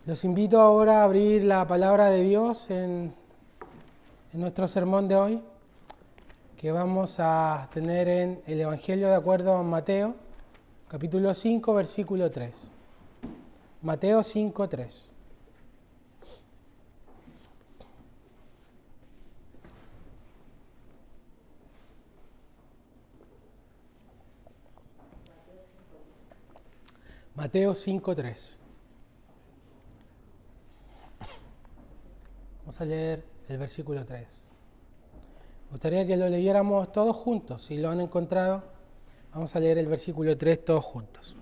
Los invito ahora a abrir la palabra de Dios en nuestro sermón de hoy, que vamos a tener en el Evangelio de acuerdo a Mateo, capítulo 5, versículo 3. Mateo 5, 3. Mateo 5, 3. Vamos a leer el versículo 3. Me gustaría que lo leyéramos todos juntos. Si lo han encontrado, vamos a leer el versículo 3 todos juntos.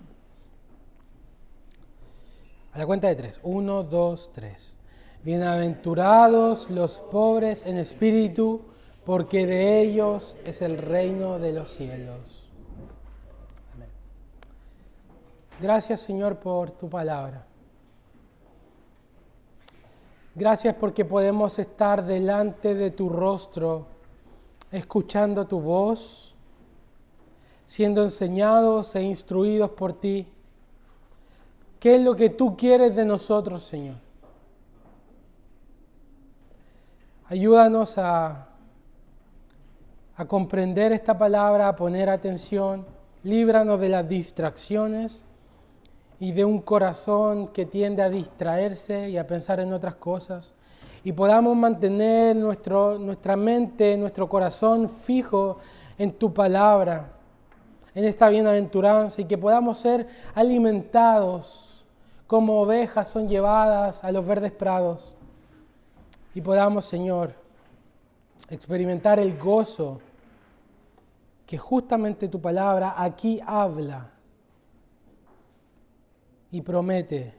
A la cuenta de 3. 1, 2, 3. Bienaventurados los pobres en espíritu, porque de ellos es el reino de los cielos. Amén. Gracias, Señor, por tu palabra. Gracias porque podemos estar delante de tu rostro, escuchando tu voz, siendo enseñados e instruidos por ti. ¿Qué es lo que tú quieres de nosotros, Señor? Ayúdanos a comprender esta palabra, a poner atención. Líbranos de las distracciones y de un corazón que tiende a distraerse y a pensar en otras cosas, y podamos mantener nuestra mente, nuestro corazón fijo en tu palabra, en esta bienaventuranza, y que podamos ser alimentados como ovejas son llevadas a los verdes prados, y podamos, Señor, experimentar el gozo que justamente tu palabra aquí habla y promete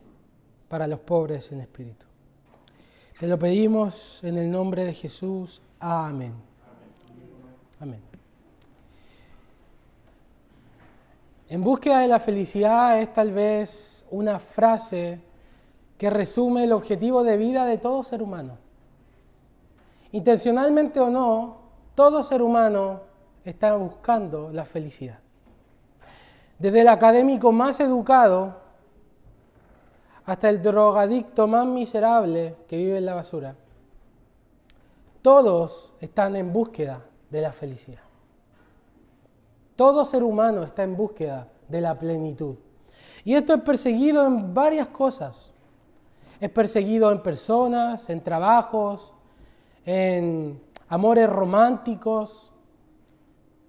para los pobres en espíritu. Te lo pedimos en el nombre de Jesús. Amén. Amén. En búsqueda de la felicidad es tal vez una frase que resume el objetivo de vida de todo ser humano. Intencionalmente o no, todo ser humano está buscando la felicidad. Desde el académico más educado hasta el drogadicto más miserable que vive en la basura. Todos están en búsqueda de la felicidad. Todo ser humano está en búsqueda de la plenitud. Y esto es perseguido en varias cosas. Es perseguido en personas, en trabajos, en amores románticos,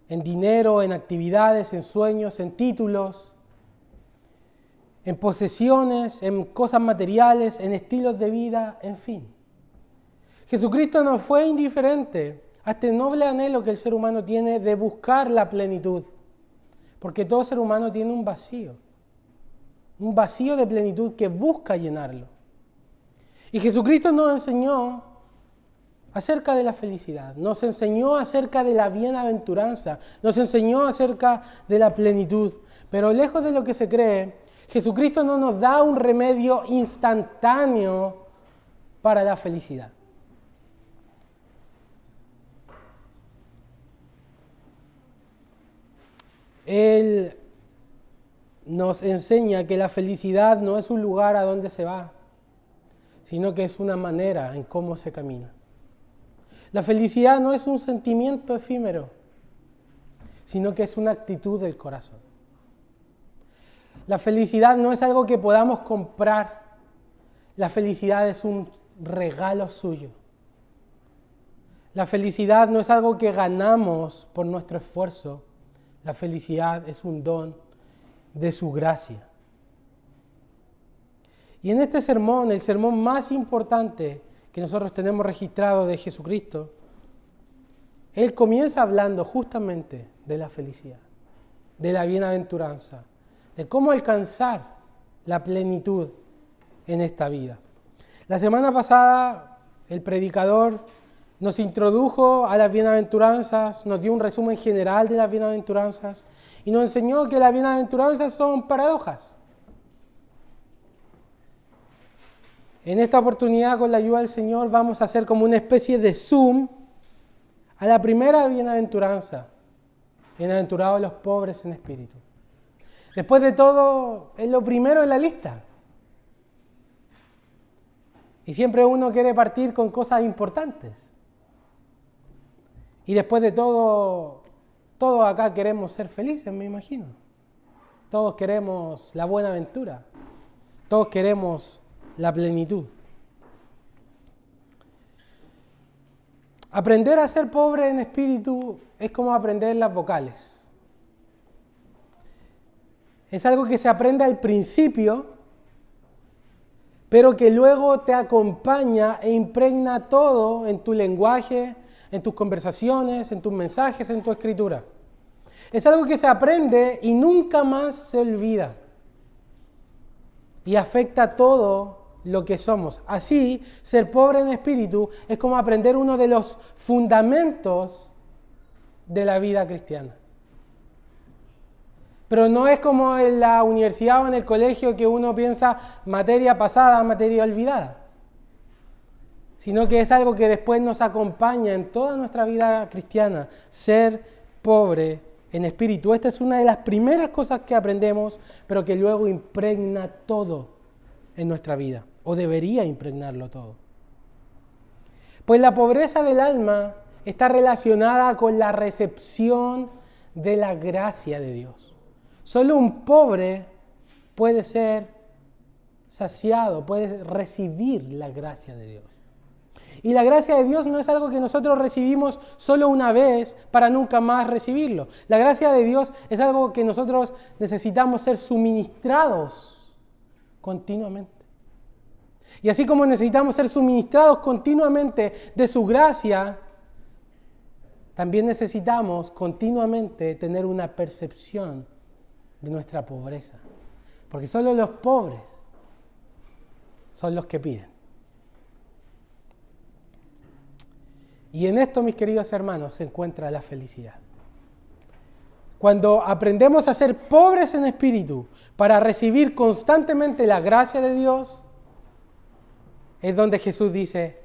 en dinero, en actividades, en sueños, en títulos, en posesiones, en cosas materiales, en estilos de vida, en fin. Jesucristo no fue indiferente a este noble anhelo que el ser humano tiene de buscar la plenitud, porque todo ser humano tiene un vacío de plenitud que busca llenarlo. Y Jesucristo nos enseñó acerca de la felicidad, nos enseñó acerca de la bienaventuranza, nos enseñó acerca de la plenitud, pero lejos de lo que se cree, Jesucristo no nos da un remedio instantáneo para la felicidad. Él nos enseña que la felicidad no es un lugar a donde se va, sino que es una manera en cómo se camina. La felicidad no es un sentimiento efímero, sino que es una actitud del corazón. La felicidad no es algo que podamos comprar. La felicidad es un regalo suyo. La felicidad no es algo que ganamos por nuestro esfuerzo. La felicidad es un don de su gracia. Y en este sermón, el sermón más importante que nosotros tenemos registrado de Jesucristo, Él comienza hablando justamente de la felicidad, de la bienaventuranza, de cómo alcanzar la plenitud en esta vida. La semana pasada el predicador nos introdujo a las bienaventuranzas, nos dio un resumen general de las bienaventuranzas y nos enseñó que las bienaventuranzas son paradojas. En esta oportunidad, con la ayuda del Señor, vamos a hacer como una especie de zoom a la primera bienaventuranza. Bienaventurados los pobres en espíritu. Después de todo, es lo primero en la lista. Y siempre uno quiere partir con cosas importantes. Y después de todo, todos acá queremos ser felices, me imagino. Todos queremos la buena aventura. Todos queremos la plenitud. Aprender a ser pobre en espíritu es como aprender las vocales. Es algo que se aprende al principio, pero que luego te acompaña e impregna todo en tu lenguaje, en tus conversaciones, en tus mensajes, en tu escritura. Es algo que se aprende y nunca más se olvida. Y afecta todo lo que somos. Así, ser pobre en espíritu es como aprender uno de los fundamentos de la vida cristiana. Pero no es como en la universidad o en el colegio que uno piensa materia pasada, materia olvidada. Sino que es algo que después nos acompaña en toda nuestra vida cristiana, ser pobre en espíritu. Esta es una de las primeras cosas que aprendemos, pero que luego impregna todo en nuestra vida, o debería impregnarlo todo. Pues la pobreza del alma está relacionada con la recepción de la gracia de Dios. Solo un pobre puede ser saciado, puede recibir la gracia de Dios. Y la gracia de Dios no es algo que nosotros recibimos solo una vez para nunca más recibirlo. La gracia de Dios es algo que nosotros necesitamos ser suministrados continuamente. Y así como necesitamos ser suministrados continuamente de su gracia, también necesitamos continuamente tener una percepción de nuestra pobreza. Porque solo los pobres son los que piden. Y en esto, mis queridos hermanos, se encuentra la felicidad. Cuando aprendemos a ser pobres en espíritu para recibir constantemente la gracia de Dios, es donde Jesús dice,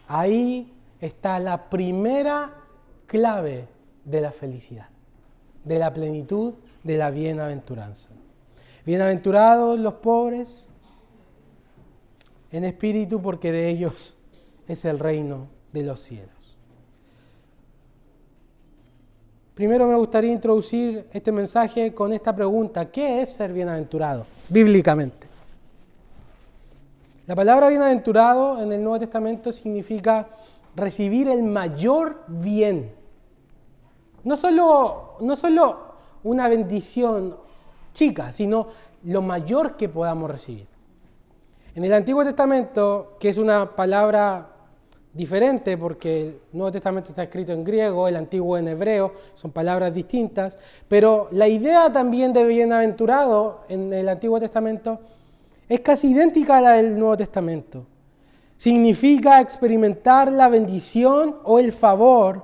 ahí está la primera clave de la felicidad, de la plenitud, de la bienaventuranza. Bienaventurados los pobres en espíritu, porque de ellos es el reino de los cielos. Primero me gustaría introducir este mensaje con esta pregunta: ¿qué es ser bienaventurado bíblicamente? La palabra bienaventurado en el Nuevo Testamento significa recibir el mayor bien. No solo una bendición chica, sino lo mayor que podamos recibir. En el Antiguo Testamento, que es una palabra diferente porque el Nuevo Testamento está escrito en griego, el Antiguo en hebreo, son palabras distintas, pero la idea también de bienaventurado en el Antiguo Testamento es casi idéntica a la del Nuevo Testamento. Significa experimentar la bendición o el favor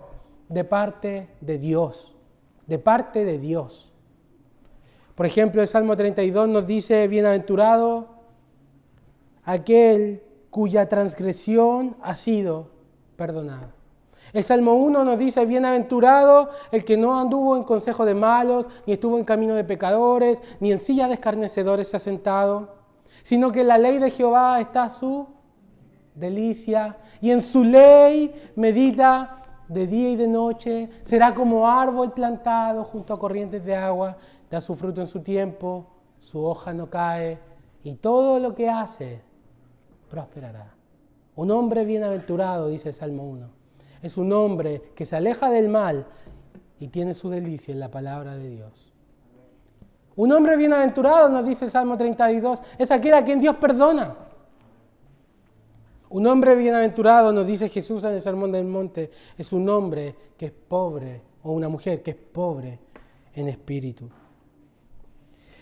de parte de Dios, Por ejemplo, el Salmo 32 nos dice, bienaventurado aquel cuya transgresión ha sido perdonada. El Salmo 1 nos dice, bienaventurado el que no anduvo en consejo de malos, ni estuvo en camino de pecadores, ni en silla de escarnecedores se ha sentado, sino que en la ley de Jehová está su delicia, y en su ley medita de día y de noche. Será como árbol plantado junto a corrientes de agua, da su fruto en su tiempo, su hoja no cae, y todo lo que hace prosperará. Un hombre bienaventurado, dice el Salmo 1, es un hombre que se aleja del mal y tiene su delicia en la palabra de Dios. Un hombre bienaventurado, nos dice el Salmo 32, es aquel a quien Dios perdona. Un hombre bienaventurado, nos dice Jesús en el Sermón del Monte, es un hombre que es pobre, o una mujer que es pobre en espíritu.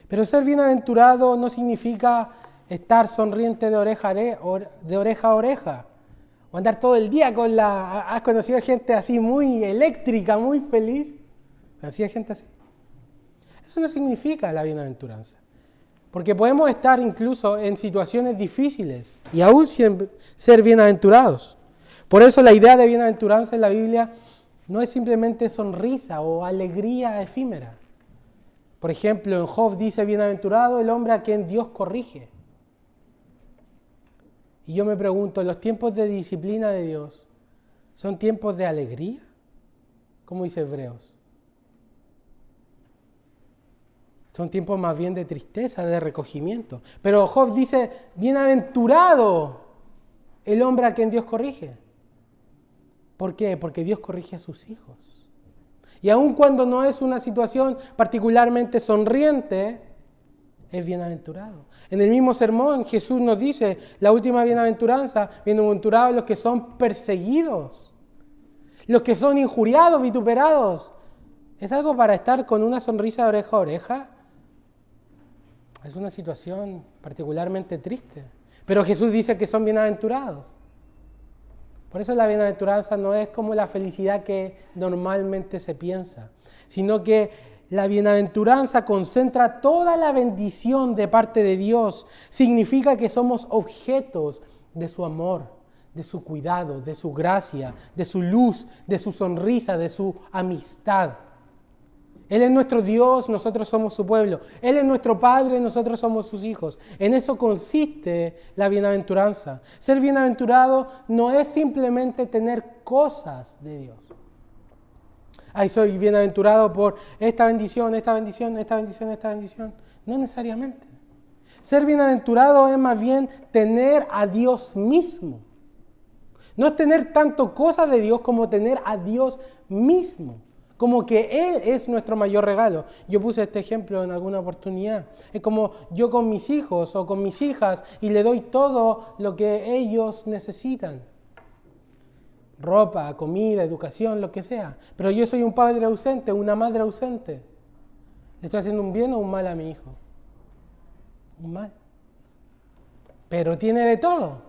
Pero ser bienaventurado no significa estar sonriente de oreja a oreja, o andar todo el día con la... ¿Has conocido gente así muy eléctrica, muy feliz? ¿Conocías gente así? Eso no significa la bienaventuranza, porque podemos estar incluso en situaciones difíciles y aún ser bienaventurados. Por eso la idea de bienaventuranza en la Biblia no es simplemente sonrisa o alegría efímera. Por ejemplo, en Job dice, bienaventurado el hombre a quien Dios corrige. Y yo me pregunto, ¿los tiempos de disciplina de Dios son tiempos de alegría? Como dice Hebreos. Son tiempos más bien de tristeza, de recogimiento. Pero Job dice, bienaventurado el hombre a quien Dios corrige. ¿Por qué? Porque Dios corrige a sus hijos. Y aun cuando no es una situación particularmente sonriente, es bienaventurado. En el mismo sermón Jesús nos dice, la última bienaventuranza, bienaventurados los que son perseguidos, los que son injuriados, vituperados. ¿Es algo para estar con una sonrisa de oreja a oreja? Es una situación particularmente triste. Pero Jesús dice que son bienaventurados. Por eso la bienaventuranza no es como la felicidad que normalmente se piensa, sino que la bienaventuranza concentra toda la bendición de parte de Dios. Significa que somos objetos de su amor, de su cuidado, de su gracia, de su luz, de su sonrisa, de su amistad. Él es nuestro Dios, nosotros somos su pueblo. Él es nuestro Padre, nosotros somos sus hijos. En eso consiste la bienaventuranza. Ser bienaventurado no es simplemente tener cosas de Dios. Ay, soy bienaventurado por esta bendición, esta bendición, esta bendición, esta bendición. No necesariamente. Ser bienaventurado es más bien tener a Dios mismo. No es tener tanto cosas de Dios como tener a Dios mismo. Como que Él es nuestro mayor regalo. Yo puse este ejemplo en alguna oportunidad. Es como yo con mis hijos o con mis hijas y le doy todo lo que ellos necesitan. Ropa, comida, educación, lo que sea. Pero yo soy un padre ausente, una madre ausente. ¿Le estoy haciendo un bien o un mal a mi hijo? Un mal. Pero tiene de todo.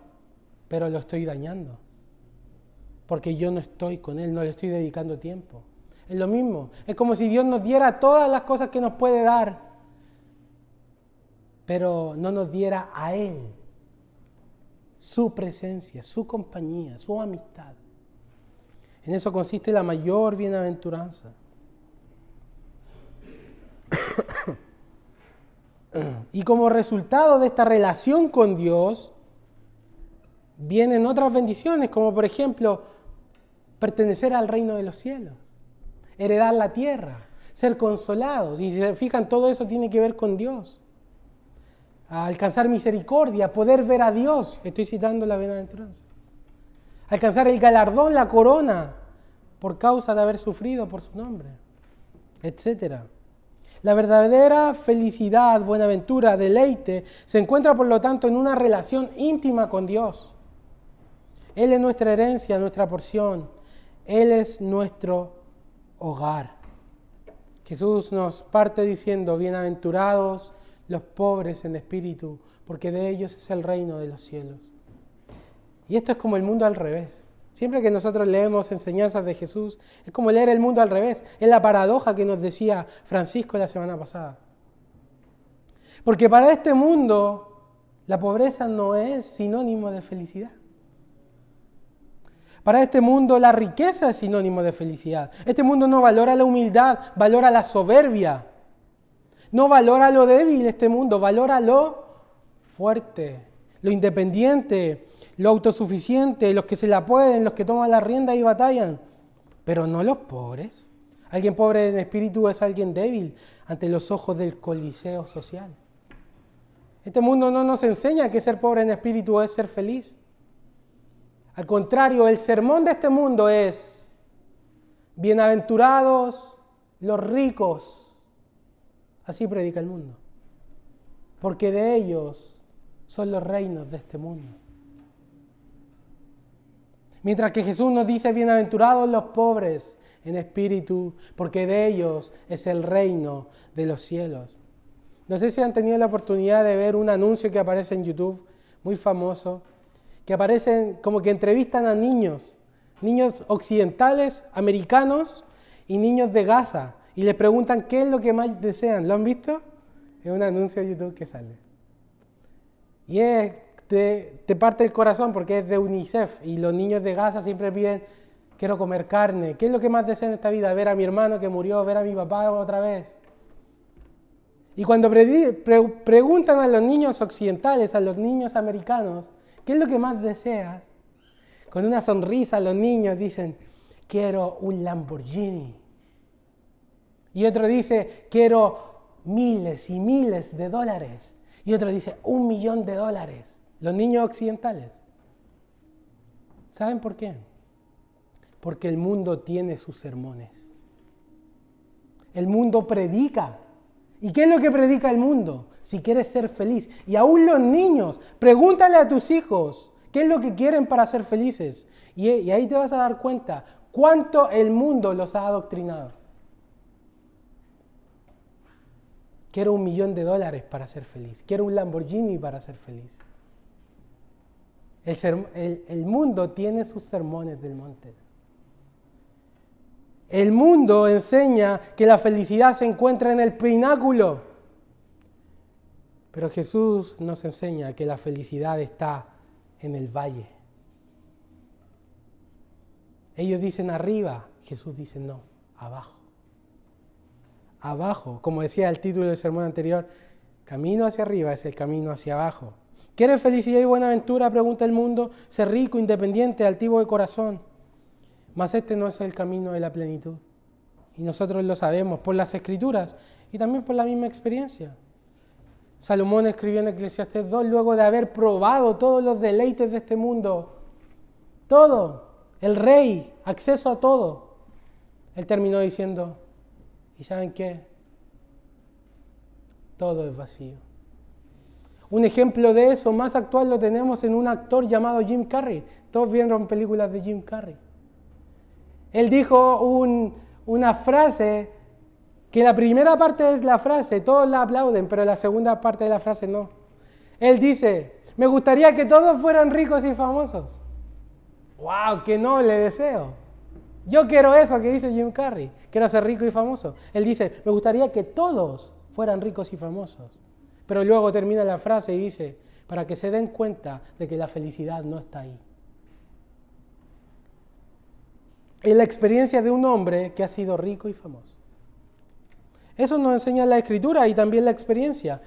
Pero lo estoy dañando. Porque yo no estoy con él, no le estoy dedicando tiempo. Es lo mismo. Es como si Dios nos diera todas las cosas que nos puede dar, pero no nos diera a Él su presencia, su compañía, su amistad. En eso consiste la mayor bienaventuranza. Y como resultado de esta relación con Dios, vienen otras bendiciones, como por ejemplo, pertenecer al reino de los cielos. Heredar la tierra, ser consolados. Y si se fijan, todo eso tiene que ver con Dios. Alcanzar misericordia, poder ver a Dios. Estoy citando la bienaventuranza. Alcanzar el galardón, la corona, por causa de haber sufrido por su nombre, etc. La verdadera felicidad, buenaventura, deleite, se encuentra por lo tanto en una relación íntima con Dios. Él es nuestra herencia, nuestra porción. Él es nuestro hogar. Jesús nos parte diciendo, bienaventurados los pobres en espíritu, porque de ellos es el reino de los cielos. Y esto es como el mundo al revés. Siempre que nosotros leemos enseñanzas de Jesús, es como leer el mundo al revés. Es la paradoja que nos decía Francisco la semana pasada. Porque para este mundo, la pobreza no es sinónimo de felicidad. Para este mundo la riqueza es sinónimo de felicidad. Este mundo no valora la humildad, valora la soberbia. No valora lo débil este mundo, valora lo fuerte, lo independiente, lo autosuficiente, los que se la pueden, los que toman la rienda y batallan. Pero no los pobres. Alguien pobre en espíritu es alguien débil ante los ojos del coliseo social. Este mundo no nos enseña que ser pobre en espíritu es ser feliz. Al contrario, el sermón de este mundo es, bienaventurados los ricos. Así predica el mundo. Porque de ellos son los reinos de este mundo. Mientras que Jesús nos dice, bienaventurados los pobres en espíritu, porque de ellos es el reino de los cielos. No sé si han tenido la oportunidad de ver un anuncio que aparece en YouTube, muy famoso, que aparecen como que entrevistan a niños occidentales, americanos y niños de Gaza, y les preguntan qué es lo que más desean. ¿Lo han visto? Es un anuncio de YouTube que sale. Y te parte el corazón porque es de UNICEF, y los niños de Gaza siempre piden, quiero comer carne. ¿Qué es lo que más desean en esta vida? Ver a mi hermano que murió, ver a mi papá otra vez. Y cuando preguntan a los niños occidentales, a los niños americanos, ¿Qué es lo que más deseas? Con una sonrisa los niños dicen, quiero un Lamborghini. Y otro dice, quiero miles y miles de dólares. Y otro dice, $1.000.000. Los niños occidentales. ¿Saben por qué? Porque el mundo tiene sus sermones. El mundo predica. ¿Y qué es lo que predica el mundo? Si quieres ser feliz. Y aún los niños, pregúntale a tus hijos qué es lo que quieren para ser felices. Y ahí te vas a dar cuenta cuánto el mundo los ha adoctrinado. Quiero $1.000.000 para ser feliz. Quiero un Lamborghini para ser feliz. El mundo tiene sus sermones del monte. El mundo enseña que la felicidad se encuentra en el pináculo. Pero Jesús nos enseña que la felicidad está en el valle. Ellos dicen arriba, Jesús dice no, abajo. Abajo, como decía el título del sermón anterior, camino hacia arriba es el camino hacia abajo. ¿Quieres felicidad y buena aventura? Pregunta el mundo. Ser rico, independiente, altivo de corazón. Mas este no es el camino de la plenitud. Y nosotros lo sabemos por las Escrituras y también por la misma experiencia. Salomón escribió en Eclesiastés 2, luego de haber probado todos los deleites de este mundo, todo, el rey, acceso a todo, él terminó diciendo, ¿y saben qué? Todo es vacío. Un ejemplo de eso más actual lo tenemos en un actor llamado Jim Carrey. Todos vieron películas de Jim Carrey. Él dijo una frase que la primera parte es la frase, todos la aplauden, pero la segunda parte de la frase no. Él dice, me gustaría que todos fueran ricos y famosos. ¡Wow! ¡Qué noble deseo! Yo quiero eso que dice Jim Carrey. Quiero ser rico y famoso. Él dice, me gustaría que todos fueran ricos y famosos. Pero luego termina la frase y dice, para que se den cuenta de que la felicidad no está ahí. Es la experiencia de un hombre que ha sido rico y famoso. Eso nos enseña la Escritura y también la experiencia.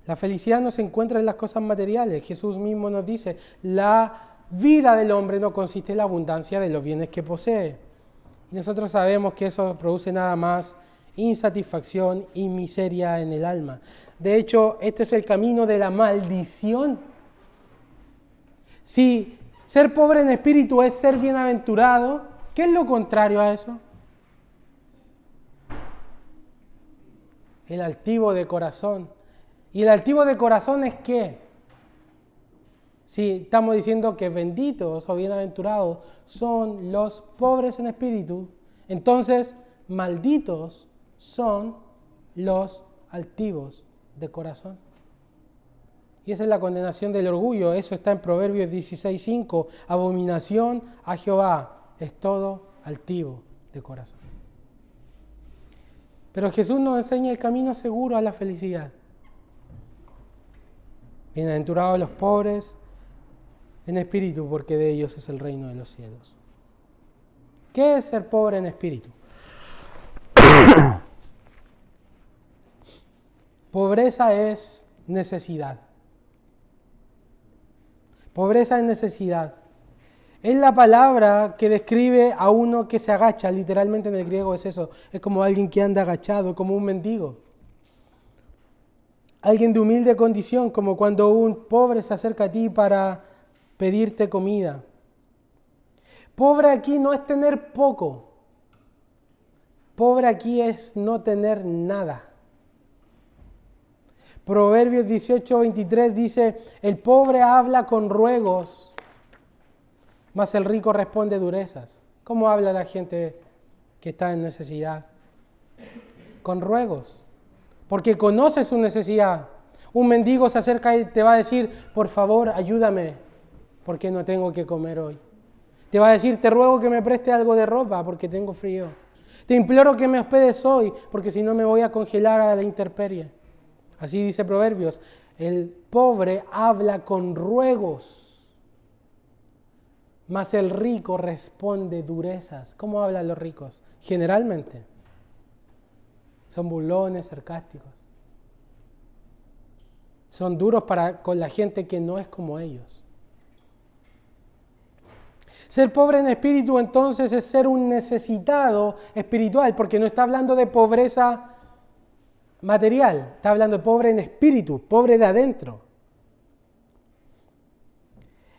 La felicidad no se encuentra en las cosas materiales. Jesús mismo nos dice, la vida del hombre no consiste en la abundancia de los bienes que posee. Y nosotros sabemos que eso produce nada más insatisfacción y miseria en el alma. De hecho, este es el camino de la maldición. Si ser pobre en espíritu es ser bienaventurado, ¿qué es lo contrario a eso? El altivo de corazón. ¿Y el altivo de corazón es qué? Si estamos diciendo que benditos o bienaventurados son los pobres en espíritu, entonces malditos son los altivos de corazón. Y esa es la condenación del orgullo. Eso está en Proverbios 16:5. Abominación a Jehová es todo altivo de corazón. Pero Jesús nos enseña el camino seguro a la felicidad. Bienaventurados los pobres en espíritu, porque de ellos es el reino de los cielos. ¿Qué es ser pobre en espíritu? Pobreza es necesidad. Pobreza es necesidad. Es la palabra que describe a uno que se agacha, literalmente en el griego es eso. Es como alguien que anda agachado, como un mendigo. Alguien de humilde condición, como cuando un pobre se acerca a ti para pedirte comida. Pobre aquí no es tener poco. Pobre aquí es no tener nada. Proverbios 18:23 dice, el pobre habla con ruegos, mas el rico responde durezas. ¿Cómo habla la gente que está en necesidad? Con ruegos, porque conoce su necesidad. Un mendigo se acerca y te va a decir, por favor, ayúdame, porque no tengo que comer hoy. Te va a decir, te ruego que me preste algo de ropa, porque tengo frío. Te imploro que me hospedes hoy, porque si no me voy a congelar a la intemperie. Así dice Proverbios, el pobre habla con ruegos, mas el rico responde durezas. ¿Cómo hablan los ricos? Generalmente son burlones, sarcásticos. Son duros con la gente que no es como ellos. Ser pobre en espíritu entonces es ser un necesitado espiritual, porque no está hablando de pobreza material, está hablando de pobre en espíritu, pobre de adentro.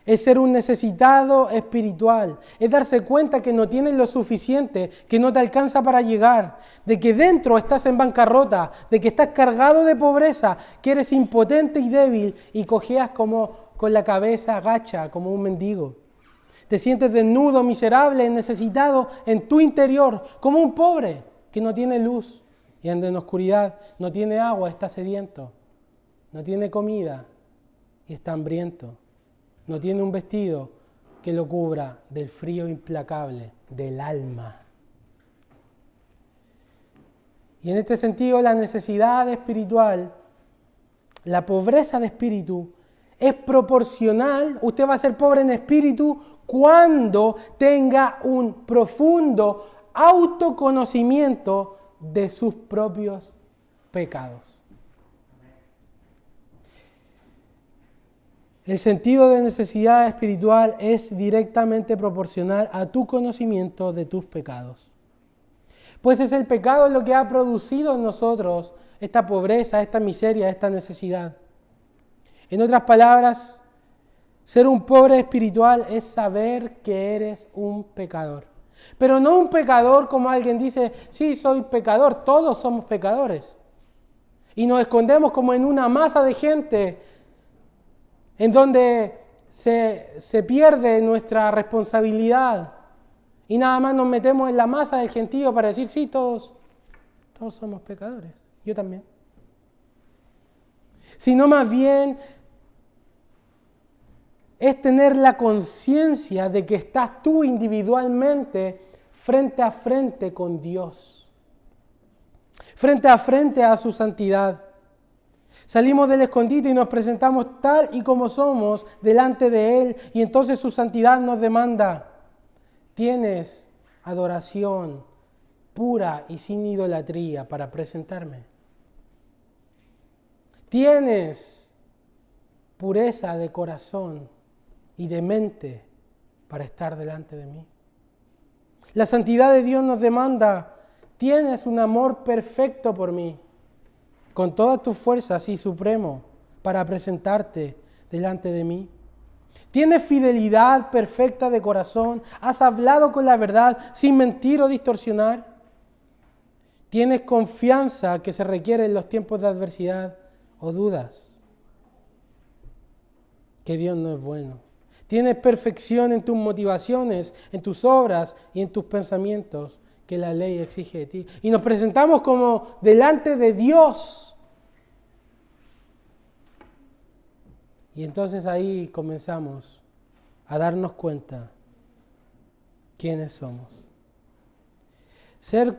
Es ser un necesitado espiritual, es darse cuenta que no tienes lo suficiente, que no te alcanza para llegar, de que dentro estás en bancarrota, de que estás cargado de pobreza, que eres impotente y débil y cojeas como con la cabeza agacha, como un mendigo. Te sientes desnudo, miserable, necesitado en tu interior, como un pobre que no tiene luz y anda en oscuridad, no tiene agua, está sediento, no tiene comida y está hambriento. No tiene un vestido que lo cubra del frío implacable del alma. Y en este sentido, la necesidad espiritual, la pobreza de espíritu, es proporcional. Usted va a ser pobre en espíritu cuando tenga un profundo autoconocimiento de sus propios pecados. El sentido de necesidad espiritual es directamente proporcional a tu conocimiento de tus pecados. Pues es el pecado lo que ha producido en nosotros esta pobreza, esta miseria, esta necesidad. En otras palabras, ser un pobre espiritual es saber que eres un pecador. Pero no un pecador como alguien dice, sí, soy pecador, todos somos pecadores. Y nos escondemos como en una masa de gente en donde se pierde nuestra responsabilidad y nada más nos metemos en la masa del gentío para decir, sí, todos somos pecadores, yo también. Sino más bien es tener la conciencia de que estás tú individualmente frente a frente con Dios, frente a su santidad. Salimos del escondite y nos presentamos tal y como somos delante de Él y entonces su santidad nos demanda, ¿tienes adoración pura y sin idolatría para presentarme? ¿Tienes pureza de corazón y de mente para estar delante de mí? La santidad de Dios nos demanda, ¿tienes un amor perfecto por mí? Con todas tus fuerzas y supremo para presentarte delante de mí. ¿Tienes fidelidad perfecta de corazón? ¿Has hablado con la verdad sin mentir o distorsionar? ¿Tienes confianza que se requiere en los tiempos de adversidad o dudas que Dios no es bueno? ¿Tienes perfección en tus motivaciones, en tus obras y en tus pensamientos que la ley exige de ti? Y nos presentamos como delante de Dios. Y entonces ahí comenzamos a darnos cuenta quiénes somos. Ser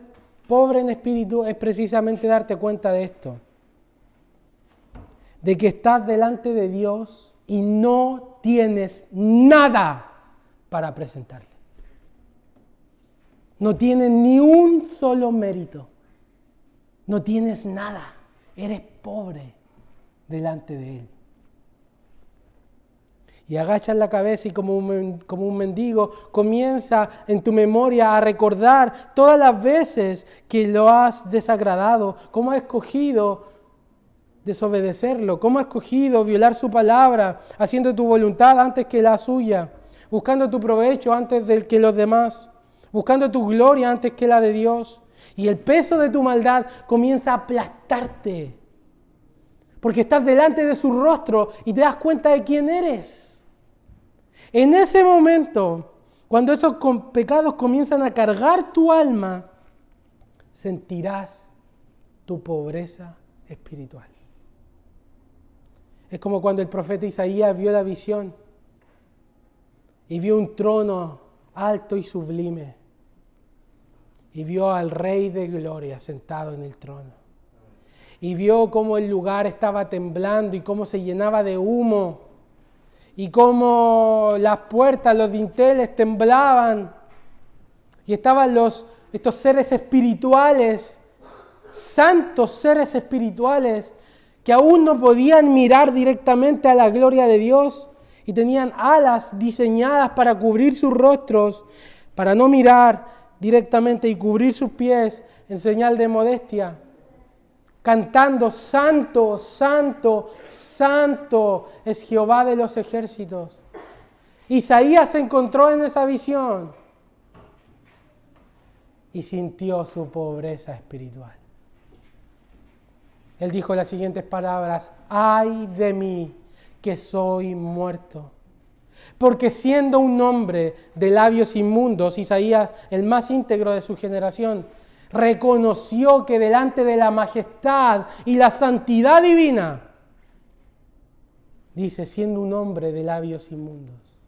pobre en espíritu es precisamente darte cuenta de esto, de que estás delante de Dios y no tienes nada para presentarle. No tienes ni un solo mérito. No tienes nada. Eres pobre delante de Él. Y agachas la cabeza y como un mendigo comienza en tu memoria a recordar todas las veces que lo has desagradado, cómo has escogido desobedecerlo, cómo has escogido violar su palabra, haciendo tu voluntad antes que la suya, buscando tu provecho antes del que los demás, buscando tu gloria antes que la de Dios. Y el peso de tu maldad comienza a aplastarte, porque estás delante de su rostro y te das cuenta de quién eres. En ese momento, cuando esos pecados comienzan a cargar tu alma, sentirás tu pobreza espiritual. Es como cuando el profeta Isaías vio la visión y vio un trono alto y sublime y vio al Rey de Gloria sentado en el trono y vio cómo el lugar estaba temblando y cómo se llenaba de humo y cómo las puertas, los dinteles temblaban y estaban estos seres espirituales, santos seres espirituales que aún no podían mirar directamente a la gloria de Dios y tenían alas diseñadas para cubrir sus rostros, para no mirar directamente y cubrir sus pies en señal de modestia, cantando: Santo, Santo, Santo es Jehová de los ejércitos. Isaías se encontró en esa visión y sintió su pobreza espiritual. Él dijo las siguientes palabras: ay de mí, que soy muerto. Porque siendo un hombre de labios inmundos, Isaías, el más íntegro de su generación, reconoció que delante de la majestad y la santidad divina, dice, siendo un hombre de labios inmundos,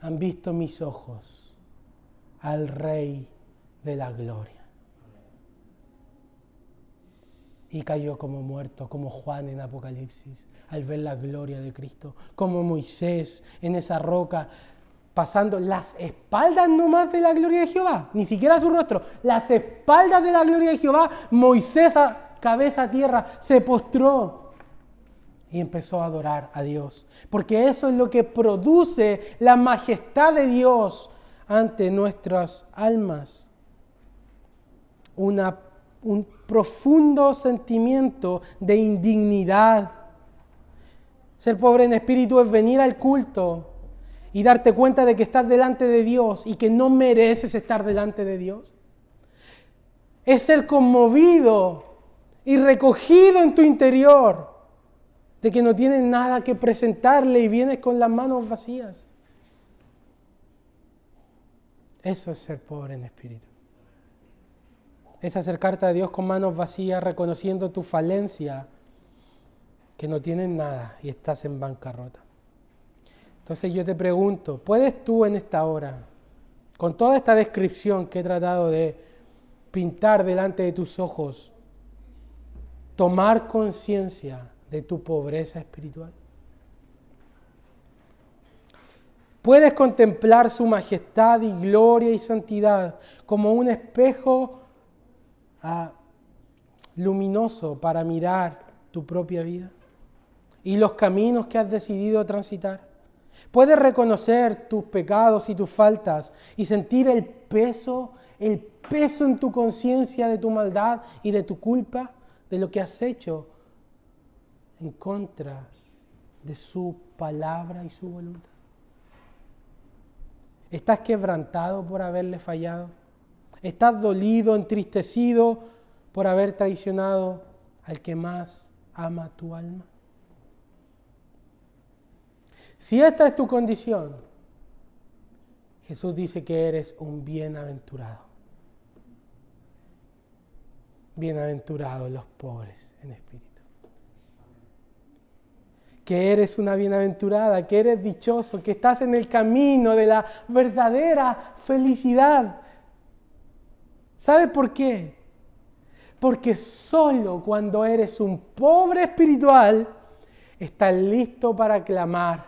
han visto mis ojos al Rey de la gloria. Y cayó como muerto, como Juan en Apocalipsis, al ver la gloria de Cristo, como Moisés en esa roca, pasando las espaldas nomás de la gloria de Jehová, ni siquiera su rostro, las espaldas de la gloria de Jehová. Moisés, a cabeza a tierra, se postró y empezó a adorar a Dios, porque eso es lo que produce la majestad de Dios ante nuestras almas. Un profundo sentimiento de indignidad. Ser pobre en espíritu es venir al culto y darte cuenta de que estás delante de Dios y que no mereces estar delante de Dios. Es ser conmovido y recogido en tu interior de que no tienes nada que presentarle y vienes con las manos vacías. Eso es ser pobre en espíritu. Es acercarte a Dios con manos vacías, reconociendo tu falencia, que no tienes nada y estás en bancarrota. Entonces yo te pregunto, ¿puedes tú en esta hora, con toda esta descripción que he tratado de pintar delante de tus ojos, tomar conciencia de tu pobreza espiritual? ¿Puedes contemplar su majestad y gloria y santidad como un espejo luminoso para mirar tu propia vida y los caminos que has decidido transitar? ¿Puedes reconocer tus pecados y tus faltas y sentir el peso en tu conciencia de tu maldad y de tu culpa, de lo que has hecho en contra de su palabra y su voluntad? ¿Estás quebrantado por haberle fallado? ¿Estás dolido, entristecido por haber traicionado al que más ama tu alma? Si esta es tu condición, Jesús dice que eres un bienaventurado. Bienaventurados los pobres en espíritu. Que eres una bienaventurada, que eres dichoso, que estás en el camino de la verdadera felicidad. ¿Sabes por qué? Porque solo cuando eres un pobre espiritual estás listo para clamar: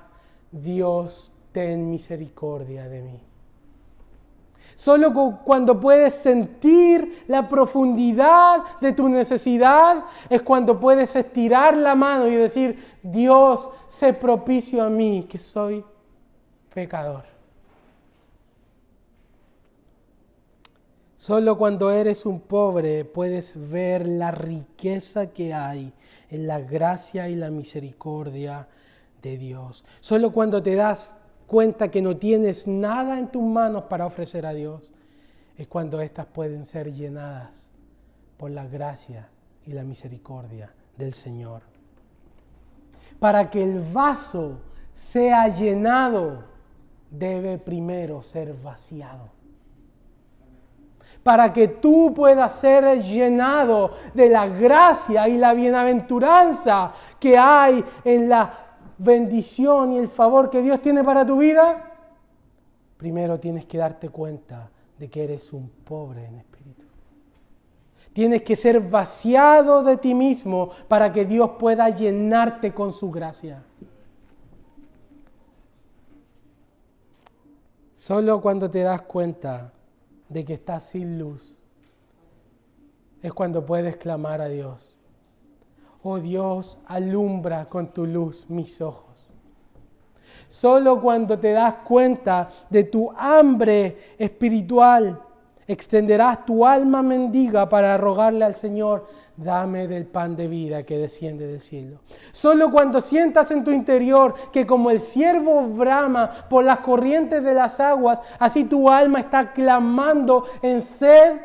Dios, ten misericordia de mí. Solo cuando puedes sentir la profundidad de tu necesidad es cuando puedes estirar la mano y decir: Dios, sé propicio a mí, que soy pecador. Solo cuando eres un pobre puedes ver la riqueza que hay en la gracia y la misericordia de Dios. Solo cuando te das cuenta que no tienes nada en tus manos para ofrecer a Dios, es cuando éstas pueden ser llenadas por la gracia y la misericordia del Señor. Para que el vaso sea llenado, debe primero ser vaciado. Para que tú puedas ser llenado de la gracia y la bienaventuranza que hay en la bendición y el favor que Dios tiene para tu vida, primero tienes que darte cuenta de que eres un pobre en espíritu. Tienes que ser vaciado de ti mismo para que Dios pueda llenarte con su gracia. Solo cuando te das cuenta de que estás sin luz es cuando puedes clamar a Dios: Oh Dios, alumbra con tu luz mis ojos. Solo cuando te das cuenta de tu hambre espiritual, extenderás tu alma mendiga para rogarle al Señor, dame del pan de vida que desciende del cielo. Solo cuando sientas en tu interior que como el ciervo brama por las corrientes de las aguas, así tu alma está clamando en sed,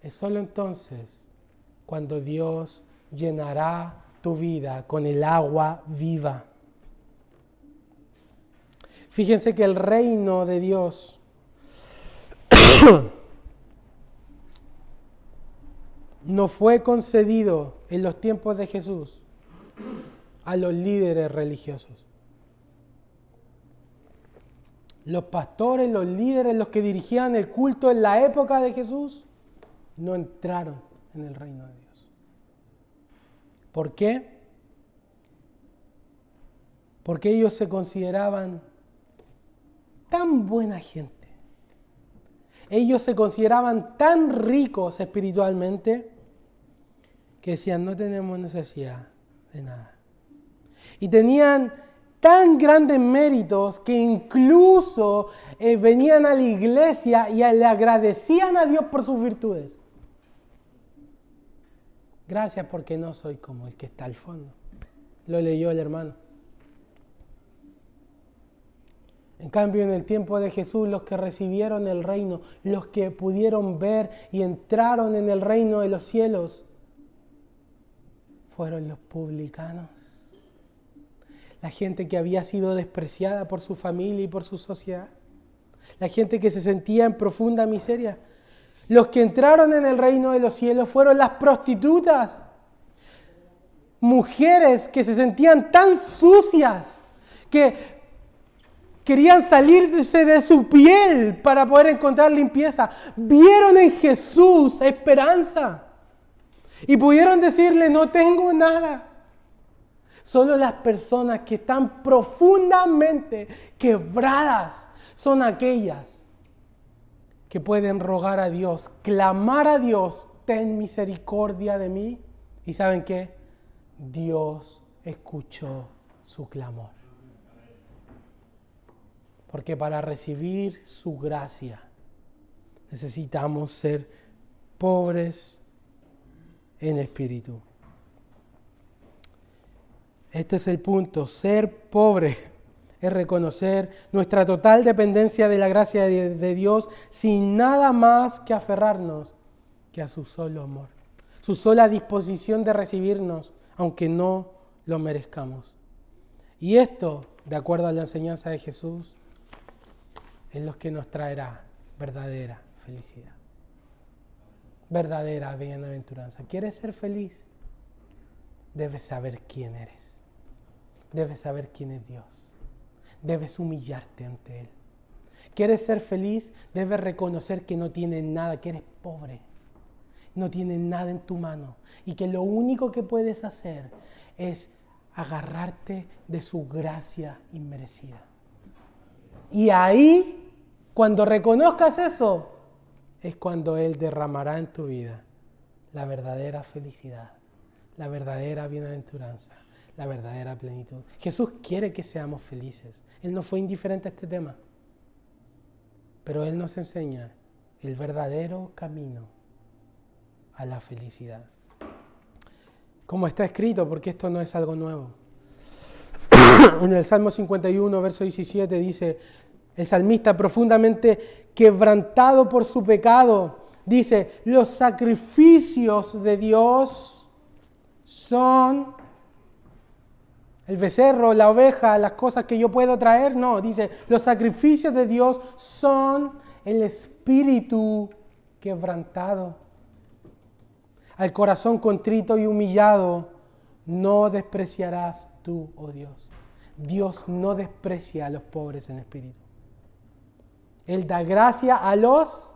es solo entonces cuando Dios llenará tu vida con el agua viva. Fíjense que el reino de Dios no fue concedido en los tiempos de Jesús a los líderes religiosos. Los pastores, los líderes, los que dirigían el culto en la época de Jesús, no entraron en el reino de Dios. ¿Por qué? Porque ellos se consideraban tan buena gente. Ellos se consideraban tan ricos espiritualmente que decían, no tenemos necesidad de nada. Y tenían tan grandes méritos que incluso venían a la iglesia y le agradecían a Dios por sus virtudes. Gracias porque no soy como el que está al fondo. Lo leyó el hermano. En cambio, en el tiempo de Jesús, los que recibieron el reino, los que pudieron ver y entraron en el reino de los cielos, fueron los publicanos. La gente que había sido despreciada por su familia y por su sociedad. La gente que se sentía en profunda miseria. Los que entraron en el reino de los cielos fueron las prostitutas. Mujeres que se sentían tan sucias que querían salirse de su piel para poder encontrar limpieza. Vieron en Jesús esperanza y pudieron decirle, no tengo nada. Solo las personas que están profundamente quebradas son aquellas que pueden rogar a Dios, clamar a Dios, ten misericordia de mí. ¿Y saben qué? Dios escuchó su clamor. Porque para recibir su gracia necesitamos ser pobres en espíritu. Este es el punto. Ser pobre es reconocer nuestra total dependencia de la gracia de Dios sin nada más que aferrarnos que a su solo amor. Su sola disposición de recibirnos, aunque no lo merezcamos. Y esto, de acuerdo a la enseñanza de Jesús, es lo que nos traerá verdadera felicidad. Verdadera bienaventuranza. ¿Quieres ser feliz? Debes saber quién eres. Debes saber quién es Dios. Debes humillarte ante Él. ¿Quieres ser feliz? Debes reconocer que no tienes nada, que eres pobre. No tienes nada en tu mano. Y que lo único que puedes hacer es agarrarte de su gracia inmerecida. Y ahí, cuando reconozcas eso, es cuando Él derramará en tu vida la verdadera felicidad, la verdadera bienaventuranza, la verdadera plenitud. Jesús quiere que seamos felices. Él no fue indiferente a este tema. Pero Él nos enseña el verdadero camino a la felicidad. Como está escrito, porque esto no es algo nuevo. En el Salmo 51, verso 17 dice, el salmista profundamente quebrantado por su pecado, dice, los sacrificios de Dios son el becerro, la oveja, las cosas que yo puedo traer. No, dice, los sacrificios de Dios son el espíritu quebrantado. Al corazón contrito y humillado no despreciarás tú, oh Dios. Dios no desprecia a los pobres en espíritu. Él da gracia a los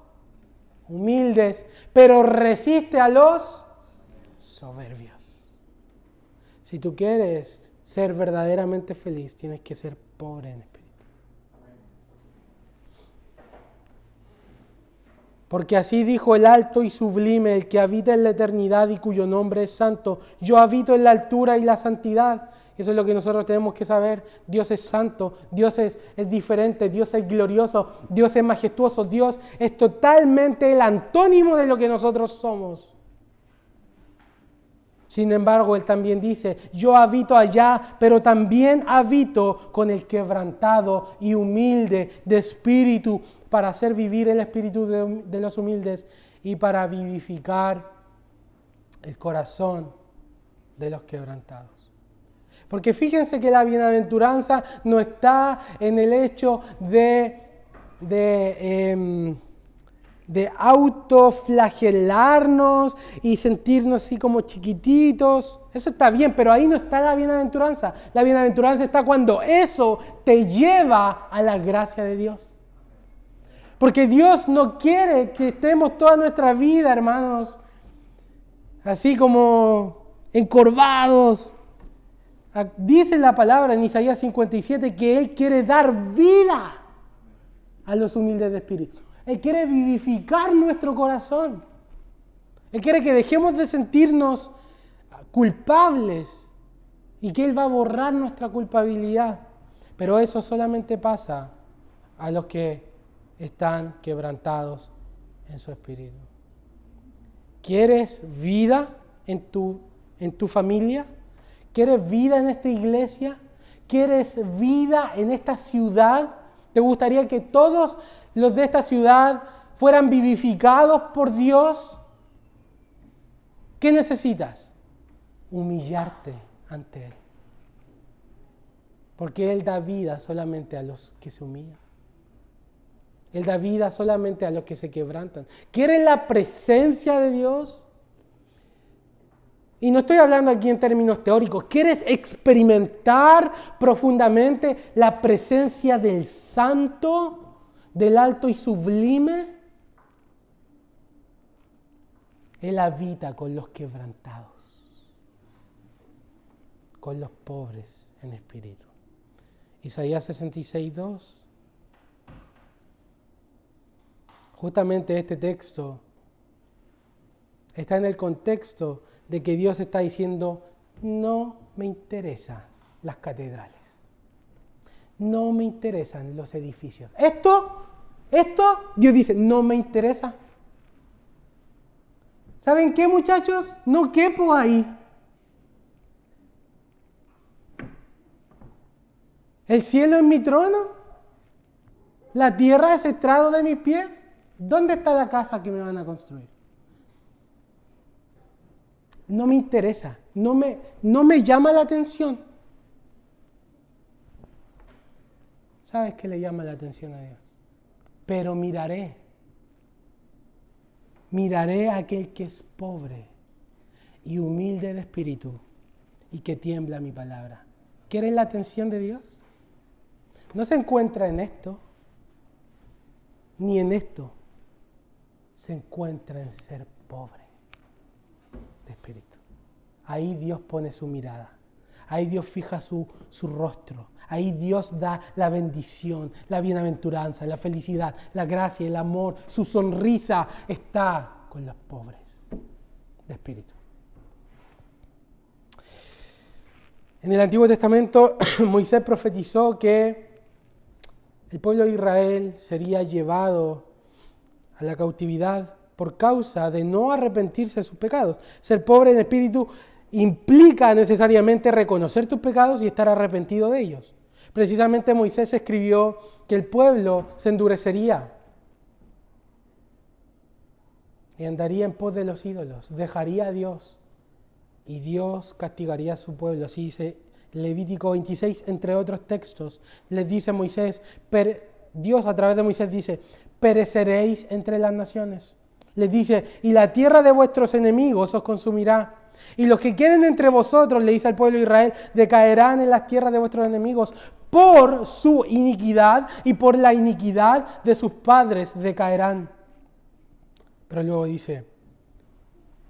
humildes, pero resiste a los soberbios. Si tú quieres ser verdaderamente feliz, tienes que ser pobre en espíritu. Porque así dijo el alto y sublime, el que habita en la eternidad y cuyo nombre es santo. Yo habito en la altura y la santidad. Eso es lo que nosotros tenemos que saber. Dios es santo, Dios es diferente, Dios es glorioso, Dios es majestuoso, Dios es totalmente el antónimo de lo que nosotros somos. Sin embargo, Él también dice, yo habito allá, pero también habito con el quebrantado y humilde de espíritu, para hacer vivir el espíritu de los humildes y para vivificar el corazón de los quebrantados. Porque fíjense que la bienaventuranza no está en el hecho de autoflagelarnos y sentirnos así como chiquititos. Eso está bien, pero ahí no está la bienaventuranza. La bienaventuranza está cuando eso te lleva a la gracia de Dios. Porque Dios no quiere que estemos toda nuestra vida, hermanos, así como encorvados. Dice la palabra en Isaías 57 que Él quiere dar vida a los humildes de espíritu. Él quiere vivificar nuestro corazón. Él quiere que dejemos de sentirnos culpables y que Él va a borrar nuestra culpabilidad. Pero eso solamente pasa a los que están quebrantados en su espíritu. ¿Quieres vida en tu familia? ¿Quieres vida en esta iglesia? ¿Quieres vida en esta ciudad? ¿Te gustaría que todos los de esta ciudad fueran vivificados por Dios? ¿Qué necesitas? Humillarte ante Él. Porque Él da vida solamente a los que se humillan. Él da vida solamente a los que se quebrantan. ¿Quieren la presencia de Dios? Y no estoy hablando aquí en términos teóricos. ¿Quieres experimentar profundamente la presencia del Santo, del Alto y Sublime? Él habita con los quebrantados, con los pobres en espíritu. Isaías 66:2. Justamente este texto está en el contexto de que Dios está diciendo, no me interesan las catedrales, no me interesan los edificios. Esto, Dios dice, no me interesa. ¿Saben qué, muchachos? No quepo ahí. El cielo es mi trono, la tierra es estrado de mis pies. ¿Dónde está la casa que me van a construir? No me interesa, no me llama la atención. ¿Sabes qué le llama la atención a Dios? Pero miraré a aquel que es pobre y humilde de espíritu y que tiembla mi palabra. ¿Quieres la atención de Dios? No se encuentra en esto, ni en esto. Se encuentra en ser pobre de espíritu. Ahí Dios pone su mirada. Ahí Dios fija su rostro. Ahí Dios da la bendición, la bienaventuranza, la felicidad, la gracia, el amor. Su sonrisa está con los pobres de espíritu. En el Antiguo Testamento, Moisés profetizó que el pueblo de Israel sería llevado a la cautividad por causa de no arrepentirse de sus pecados. Ser pobre en espíritu implica necesariamente reconocer tus pecados y estar arrepentido de ellos. Precisamente Moisés escribió que el pueblo se endurecería y andaría en pos de los ídolos, dejaría a Dios y Dios castigaría a su pueblo. Así dice Levítico 26, entre otros textos. Les dice Moisés, Dios a través de Moisés dice, pereceréis entre las naciones. Les dice, y la tierra de vuestros enemigos os consumirá. Y los que queden entre vosotros, le dice al pueblo de Israel, decaerán en las tierras de vuestros enemigos por su iniquidad y por la iniquidad de sus padres decaerán. Pero luego dice,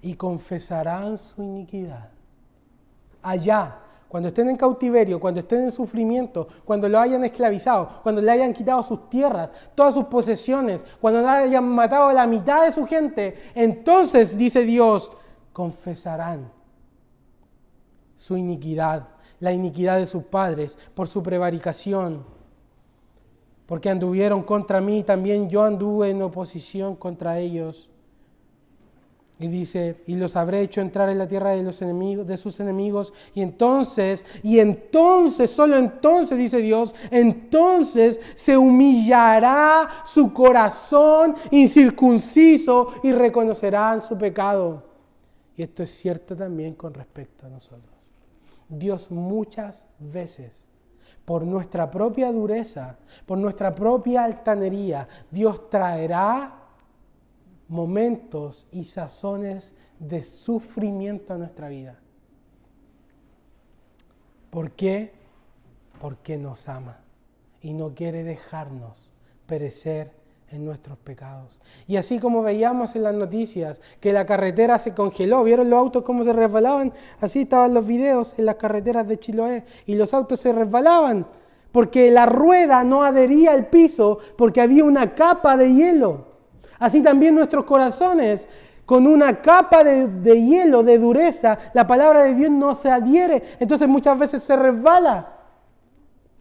y confesarán su iniquidad allá cuando estén en cautiverio, cuando estén en sufrimiento, cuando lo hayan esclavizado, cuando le hayan quitado sus tierras, todas sus posesiones, cuando le hayan matado a la mitad de su gente, entonces, dice Dios, confesarán su iniquidad, la iniquidad de sus padres, por su prevaricación, porque anduvieron contra mí, también yo anduve en oposición contra ellos. Y dice, y los habré hecho entrar en la tierra de los enemigos, de sus enemigos, y entonces, solo entonces, dice Dios, entonces se humillará su corazón incircunciso y reconocerán su pecado. Y esto es cierto también con respecto a nosotros. Dios muchas veces, por nuestra propia dureza, por nuestra propia altanería, Dios traerá momentos y sazones de sufrimiento a nuestra vida. ¿Por qué? Porque nos ama y no quiere dejarnos perecer en nuestros pecados. Y así como veíamos en las noticias que la carretera se congeló, ¿vieron los autos cómo se resbalaban? Así estaban los videos en las carreteras de Chiloé y los autos se resbalaban porque la rueda no adhería al piso porque había una capa de hielo. Así también nuestros corazones, con una capa de hielo, de dureza, la palabra de Dios no se adhiere. Entonces muchas veces se resbala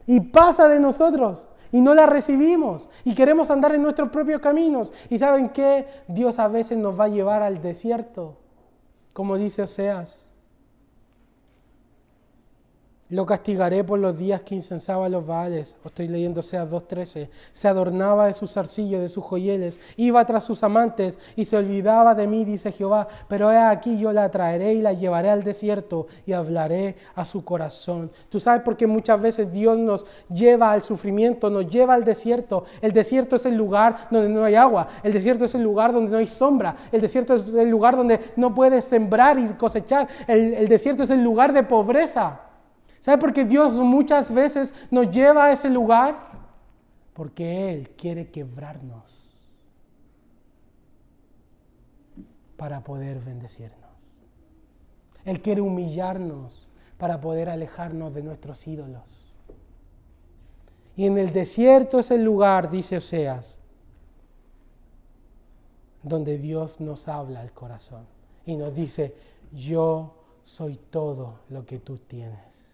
y pasa de nosotros y no la recibimos y queremos andar en nuestros propios caminos. ¿Y saben qué? Dios a veces nos va a llevar al desierto, como dice Oseas. Lo castigaré por los días que incensaba los Baales. Estoy leyendo Oseas 2:13. Se adornaba de sus zarcillos, de sus joyeles. Iba tras sus amantes y se olvidaba de mí, dice Jehová. Pero he aquí yo la traeré y la llevaré al desierto y hablaré a su corazón. Tú sabes por qué muchas veces Dios nos lleva al sufrimiento, nos lleva al desierto. El desierto es el lugar donde no hay agua. El desierto es el lugar donde no hay sombra. El desierto es el lugar donde no puedes sembrar y cosechar. El desierto es el lugar de pobreza. ¿Sabe por qué Dios muchas veces nos lleva a ese lugar? Porque Él quiere quebrarnos para poder bendecirnos. Él quiere humillarnos para poder alejarnos de nuestros ídolos. Y en el desierto es el lugar, dice Oseas, donde Dios nos habla al corazón y nos dice, yo soy todo lo que tú tienes.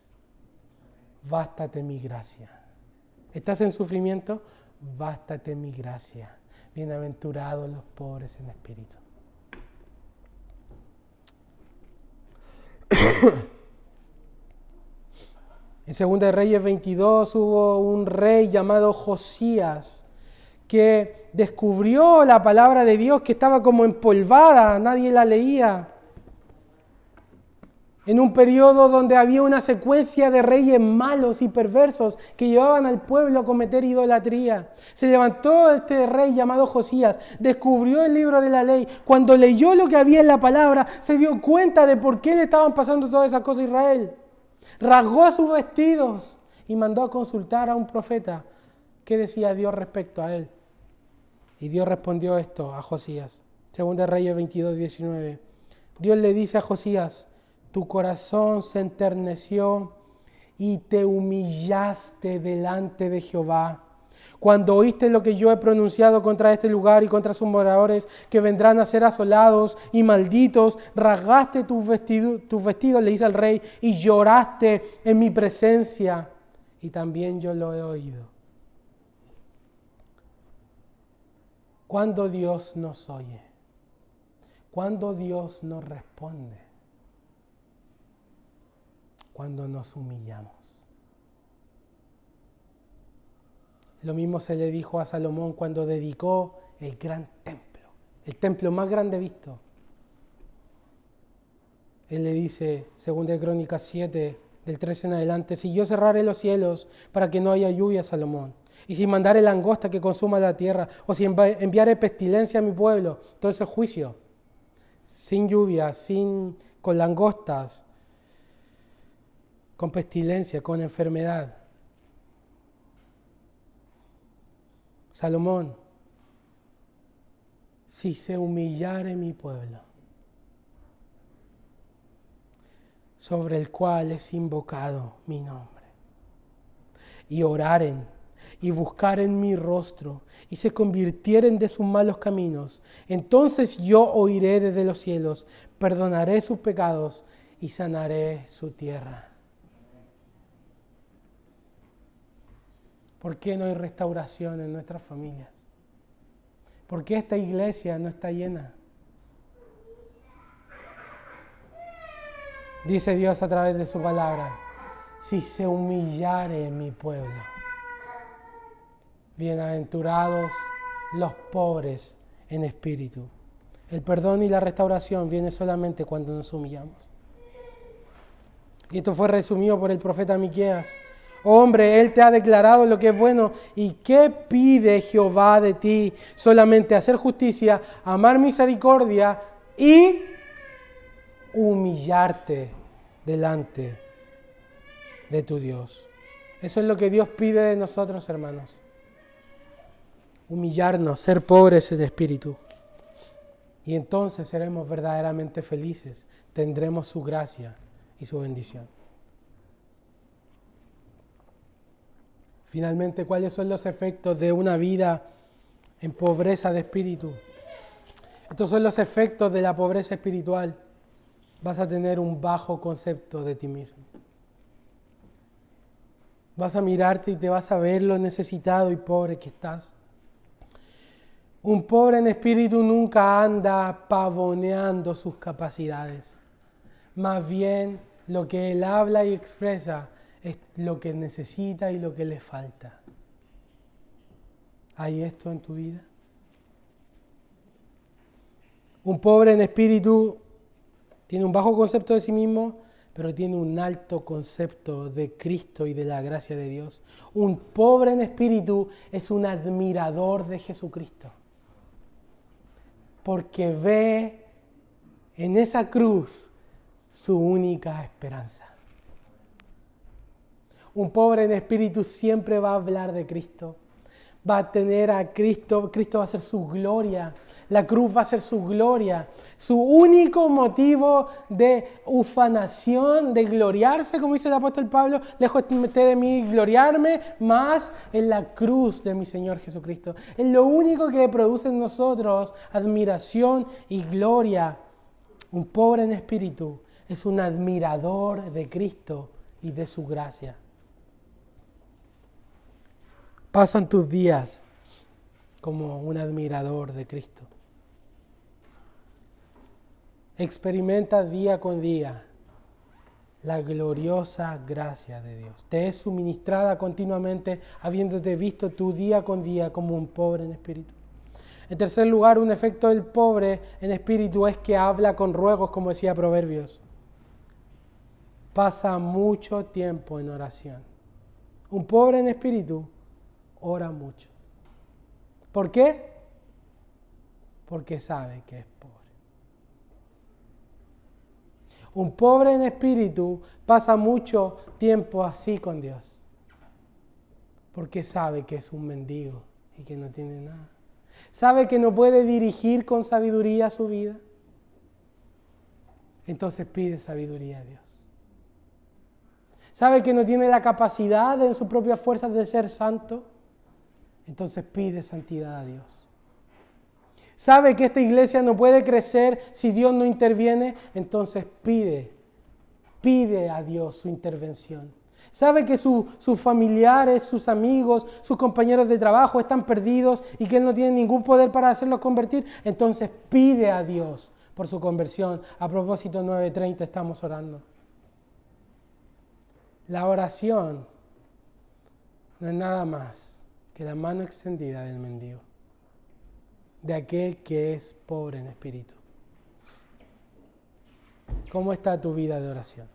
Bástate mi gracia. ¿Estás en sufrimiento? Bástate mi gracia. Bienaventurados los pobres en espíritu. En 2 de Reyes 22 hubo un rey llamado Josías que descubrió la palabra de Dios que estaba como empolvada, nadie la leía. En un periodo donde había una secuencia de reyes malos y perversos que llevaban al pueblo a cometer idolatría. Se levantó este rey llamado Josías, descubrió el libro de la ley. Cuando leyó lo que había en la palabra, se dio cuenta de por qué le estaban pasando todas esas cosas a Israel. Rasgó sus vestidos y mandó a consultar a un profeta. ¿Qué decía Dios respecto a él? Y Dios respondió esto a Josías. 2 de Reyes 22, 19. Dios le dice a Josías, tu corazón se enterneció y te humillaste delante de Jehová. Cuando oíste lo que yo he pronunciado contra este lugar y contra sus moradores, que vendrán a ser asolados y malditos, rasgaste tus vestidos, le dice al rey, y lloraste en mi presencia. Y también yo lo he oído. Cuando Dios nos oye, cuando Dios nos responde, cuando nos humillamos. Lo mismo se le dijo a Salomón cuando dedicó el gran templo, el templo más grande visto. Él le dice, 2 de Crónicas 7, del 13 en adelante, si yo cerrare los cielos para que no haya lluvia, Salomón, y si mandare langosta que consuma la tierra, o si enviare pestilencia a mi pueblo, todo ese juicio, sin lluvia, con langostas, con pestilencia, con enfermedad. Salomón, si se humillare mi pueblo, sobre el cual es invocado mi nombre, y oraren y buscaren mi rostro, y se convirtieren de sus malos caminos, entonces yo oiré desde los cielos, perdonaré sus pecados y sanaré su tierra. ¿Por qué no hay restauración en nuestras familias? ¿Por qué esta iglesia no está llena? Dice Dios a través de su palabra, si se humillare mi pueblo. Bienaventurados los pobres en espíritu. El perdón y la restauración viene solamente cuando nos humillamos. Y esto fue resumido por el profeta Miqueas. Hombre, Él te ha declarado lo que es bueno. ¿Y qué pide Jehová de ti? Solamente hacer justicia, amar misericordia y humillarte delante de tu Dios. Eso es lo que Dios pide de nosotros, hermanos. Humillarnos, ser pobres en espíritu. Y entonces seremos verdaderamente felices. Tendremos su gracia y su bendición. Finalmente, ¿cuáles son los efectos de una vida en pobreza de espíritu? Estos son los efectos de la pobreza espiritual. Vas a tener un bajo concepto de ti mismo. Vas a mirarte y te vas a ver lo necesitado y pobre que estás. Un pobre en espíritu nunca anda pavoneando sus capacidades. Más bien, lo que él habla y expresa es lo que necesita y lo que le falta. ¿Hay esto en tu vida? Un pobre en espíritu tiene un bajo concepto de sí mismo, pero tiene un alto concepto de Cristo y de la gracia de Dios. Un pobre en espíritu es un admirador de Jesucristo, porque ve en esa cruz su única esperanza. Un pobre en espíritu siempre va a hablar de Cristo, va a tener a Cristo, Cristo va a ser su gloria, la cruz va a ser su gloria, su único motivo de ufanación, de gloriarse, como dice el apóstol Pablo, lejos de mí gloriarme, más en la cruz de mi Señor Jesucristo. Es lo único que produce en nosotros admiración y gloria. Un pobre en espíritu es un admirador de Cristo y de su gracia. Pasan tus días como un admirador de Cristo. Experimenta día con día la gloriosa gracia de Dios. Te es suministrada continuamente, habiéndote visto tú día con día como un pobre en espíritu. En tercer lugar, un efecto del pobre en espíritu es que habla con ruegos, como decía Proverbios. Pasa mucho tiempo en oración. Un pobre en espíritu ora mucho. ¿Por qué? Porque sabe que es pobre. Un pobre en espíritu pasa mucho tiempo así con Dios, porque sabe que es un mendigo y que no tiene nada. Sabe que no puede dirigir con sabiduría su vida. Entonces pide sabiduría a Dios. Sabe que no tiene la capacidad en sus propias fuerzas de ser santo. Entonces pide santidad a Dios. Sabe que esta iglesia no puede crecer si Dios no interviene. Entonces pide a Dios su intervención. Sabe que sus familiares, sus amigos, sus compañeros de trabajo están perdidos y que Él no tiene ningún poder para hacerlos convertir. Entonces pide a Dios por su conversión. A propósito, 9:30 estamos orando. La oración no es nada más que la mano extendida del mendigo, de aquel que es pobre en espíritu. ¿Cómo está tu vida de oración?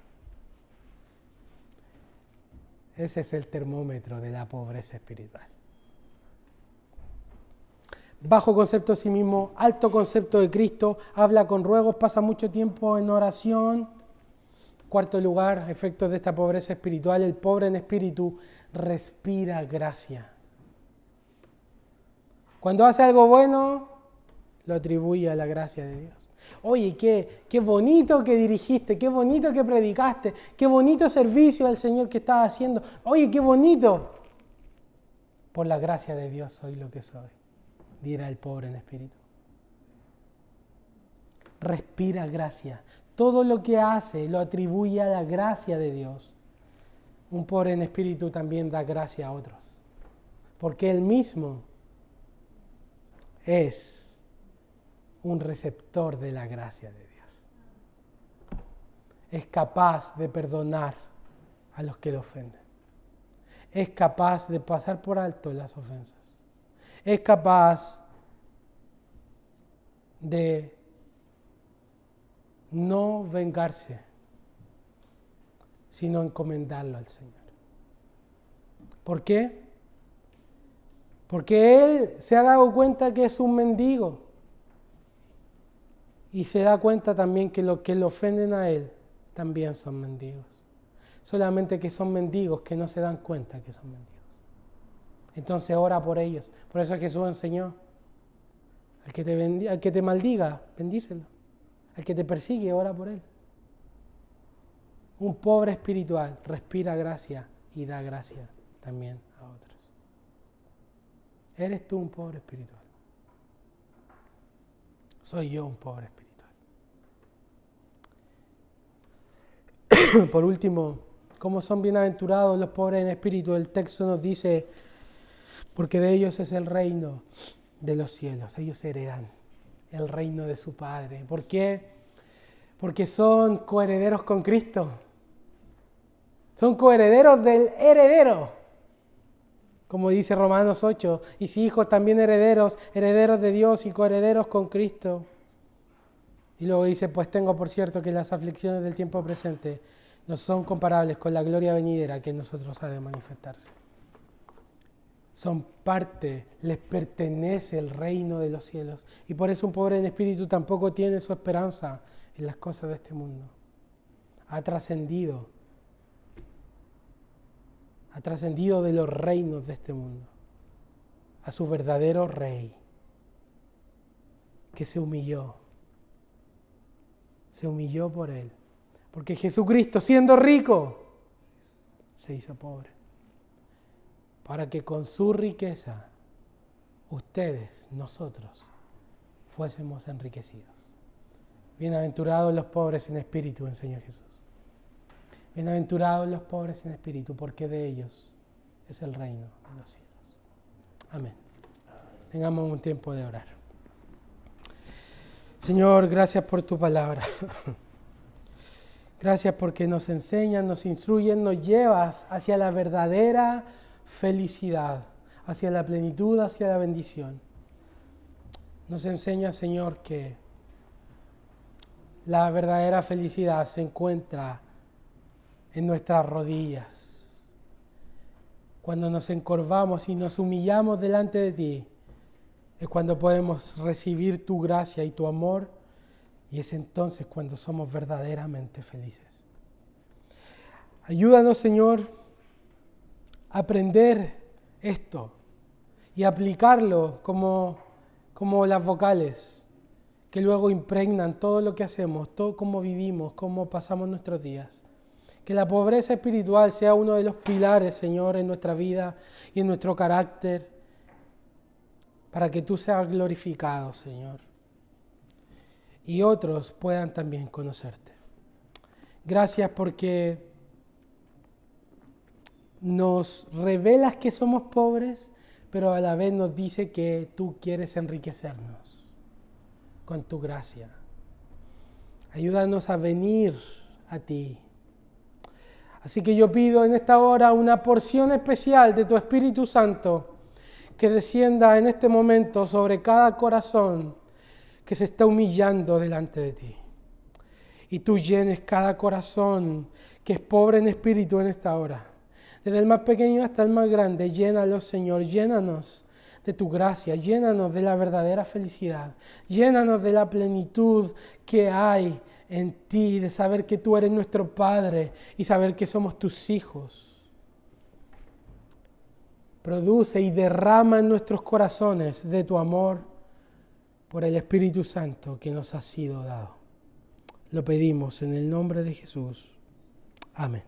Ese es el termómetro de la pobreza espiritual. Bajo concepto de sí mismo, alto concepto de Cristo, habla con ruegos, pasa mucho tiempo en oración. Cuarto lugar, efectos de esta pobreza espiritual, el pobre en espíritu respira gracia. Cuando hace algo bueno, lo atribuye a la gracia de Dios. Oye, qué bonito que dirigiste, qué bonito que predicaste, qué bonito servicio al Señor que estás haciendo. Oye, qué bonito. Por la gracia de Dios soy lo que soy, dirá el pobre en espíritu. Respira gracia. Todo lo que hace lo atribuye a la gracia de Dios. Un pobre en espíritu también da gracia a otros, porque él mismo es un receptor de la gracia de Dios. Es capaz de perdonar a los que le ofenden. Es capaz de pasar por alto las ofensas. Es capaz de no vengarse, sino encomendarlo al Señor. ¿Por qué? Porque Él se ha dado cuenta que es un mendigo y se da cuenta también que los que le ofenden a Él también son mendigos. Solamente que son mendigos que no se dan cuenta que son mendigos. Entonces ora por ellos. Por eso Jesús enseñó, al que te maldiga, bendícelo. Al que te persigue, ora por él. Un pobre espiritual respira gracia y da gracia también a otros. ¿Eres tú un pobre espiritual? Soy yo un pobre espiritual. Por último, ¿cómo son bienaventurados los pobres en espíritu? El texto nos dice, porque de ellos es el reino de los cielos. Ellos heredan el reino de su Padre. ¿Por qué? Porque son coherederos con Cristo. Son coherederos del heredero. Como dice Romanos 8, y si hijos también herederos, herederos de Dios y coherederos con Cristo. Y luego dice, pues tengo por cierto que las aflicciones del tiempo presente no son comparables con la gloria venidera que en nosotros ha de manifestarse. Son parte, les pertenece el reino de los cielos. Y por eso un pobre en espíritu tampoco tiene su esperanza en las cosas de este mundo. Ha trascendido de los reinos de este mundo a su verdadero rey, que se humilló por él. Porque Jesucristo, siendo rico, se hizo pobre, para que con su riqueza ustedes, nosotros, fuésemos enriquecidos. Bienaventurados los pobres en espíritu, enseñó Jesús. Bienaventurados los pobres en espíritu, porque de ellos es el reino de los cielos. Amén. Tengamos un tiempo de orar. Señor, gracias por tu palabra. Gracias porque nos enseñas, nos instruyes, nos llevas hacia la verdadera felicidad, hacia la plenitud, hacia la bendición. Nos enseña, Señor, que la verdadera felicidad se encuentra en nuestras rodillas. Cuando nos encorvamos y nos humillamos delante de ti, es cuando podemos recibir tu gracia y tu amor, y es entonces cuando somos verdaderamente felices. Ayúdanos, Señor, a aprender esto y aplicarlo como las vocales que luego impregnan todo lo que hacemos, todo cómo vivimos, cómo pasamos nuestros días. Que la pobreza espiritual sea uno de los pilares, Señor, en nuestra vida y en nuestro carácter, para que tú seas glorificado, Señor, y otros puedan también conocerte. Gracias porque nos revelas que somos pobres, pero a la vez nos dice que tú quieres enriquecernos con tu gracia. Ayúdanos a venir a ti. Así que yo pido en esta hora una porción especial de tu Espíritu Santo que descienda en este momento sobre cada corazón que se está humillando delante de ti. Y tú llenes cada corazón que es pobre en espíritu en esta hora. Desde el más pequeño hasta el más grande, llénalos, Señor, llénanos de tu gracia, llénanos de la verdadera felicidad, llénanos de la plenitud que hay en ti, de saber que tú eres nuestro Padre y saber que somos tus hijos. Produce y derrama en nuestros corazones de tu amor, por el Espíritu Santo que nos ha sido dado. Lo pedimos en el nombre de Jesús. Amén.